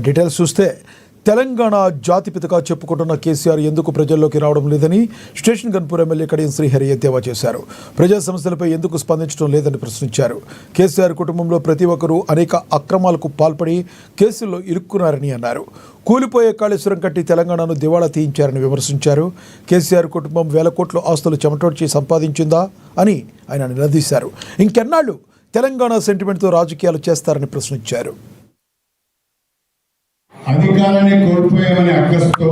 Details చూస్తే తెలంగాణ జాతిపితగా చెప్పుకుంటున్న కేసీఆర్ ఎందుకు ప్రజల్లోకి రావడం లేదని స్టేషన్ గన్పూర్ ఎమ్మెల్యే కడియం శ్రీహరి ఎద్దేవా చేశారు. ప్రజా సమస్యలపై ఎందుకు స్పందించడం లేదని ప్రశ్నించారు. కేసీఆర్ కుటుంబంలో ప్రతి ఒక్కరూ అనేక అక్రమాలకు పాల్పడి కేసుల్లో ఇరుక్కున్నారని అన్నారు. కూలిపోయే కాళేశ్వరం కట్టి తెలంగాణను దివాళా తీయించారని విమర్శించారు. కేసీఆర్ కుటుంబం వేల కోట్ల ఆస్తులు చెమటోడ్చి సంపాదించిందా అని ఆయన నిలదీశారు. ఇంకెన్నాళ్ళు తెలంగాణ సెంటిమెంట్తో రాజకీయాలు చేస్తారని ప్రశ్నించారు. అధికారాన్ని కోల్పోయామనే అక్కసుతో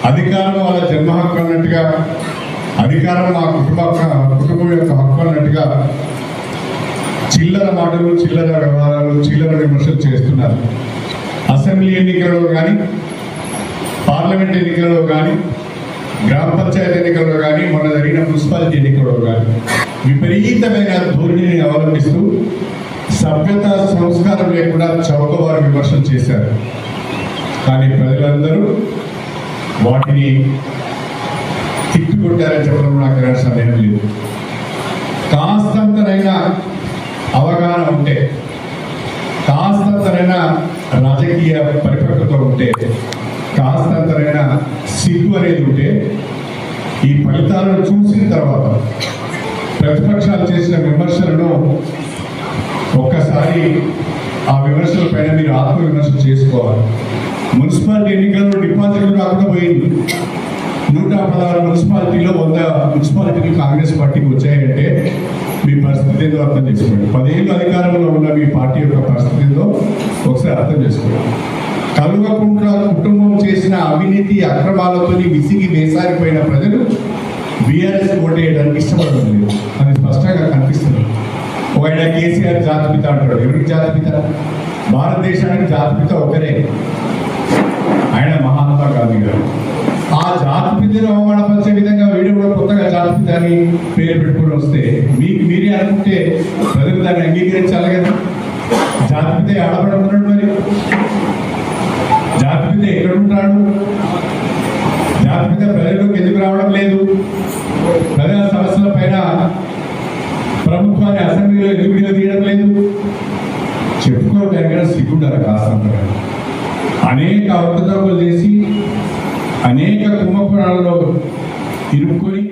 అధికారం వాళ్ళ జన్మ హక్కు అన్నట్టుగా, అధికారం మా కుటుంబం యొక్క హక్కు అన్నట్టుగా చిల్లర మాటలు, చిల్లర వ్యవహారాలు, చిల్లర విమర్శలు చేస్తున్నారు. అసెంబ్లీ ఎన్నికలలో కానీ, పార్లమెంట్ ఎన్నికలలో కానీ, గ్రామ పంచాయతీ ఎన్నికల్లో కానీ, మొన్న జరిగిన మున్సిపాలిటీ ఎన్నికల్లో కానీ విపరీతమైన ధోరణిని అవలంబిస్తూ సభ్యత సంస్కారం లేకుండా చౌకబారు విమర్శలు చేశారు. కానీ ప్రజలందరూ వాటిని తిప్పికొట్టారని చెప్పడం నాకు సందేహం లేదు. కాస్తంతనైనా అవగాహన ఉంటే, కాస్తంతనైనా రాజకీయ పరిపక్వత ఉంటే, కాస్తంతనైనా సిగ్గు అనేది ఉంటే, ఈ ఫలితాలను చూసిన తర్వాత ప్రతిపక్షాలు చేసిన విమర్శలను ఒక్కసారి ఆ విమర్శల పైన మీరు ఆత్మవిమర్శ చేసుకోవాలి. మున్సిపాలిటీ ఎన్నికల్లో డిపాజిట్లు కాకుండా పోయింది. 116 మున్సిపాలిటీలో 100 మున్సిపాలిటీలు కాంగ్రెస్ పార్టీకి వచ్చాయంటే మీ పరిస్థితి ఏదో అర్థం చేసుకోండి. 10 ఏళ్ళు అధికారంలో ఉన్న మీ పార్టీ యొక్క పరిస్థితి ఏదో ఒకసారి అర్థం చేసుకోండి. కల్వకుంట్ల కుటుంబం చేసిన అవినీతి అక్రమాలతో విసిగి వేసారిపోయిన ప్రజలు బీఆర్ఎస్ ఓటు వేయడానికి ఇష్టపడడం లేదు. అది స్పష్టంగా కనిపిస్తుంది. ఒకవేళ కేసీఆర్ జాతిపిత అంటాడు. ఎవరికి జాతిపిత? భారతదేశానికి జాతిపిత ఒకరే, ఆయన మహాత్మా గాంధీ గారు. ఆ జాతిపితను అవమానపరిచే విధంగా వీడు కూడా కొత్తగా జాతిపిత అని పేరు పెట్టుకుని వస్తే మీరే అనుకుంటే ప్రజలు దాన్ని అంగీకరించాలి కదా. జాతిపిత ఆడబడుతున్నాడు, మరి జాతిపిత ఎక్కడుంటాడు? జాతిపిత ప్రజలకు ఎందుకు రావడం లేదు? ప్రజా సమస్యల పైన ప్రభుత్వాన్ని అసెంబ్లీలో ఎందుకు తీయడం లేదు? చెప్పుకోవడానికి సిగ్గుంటారు కాస్తంతగా. అనేక అవకతవకలు చేసి అనేక కుంభకోణాలలో ఇరుక్కొని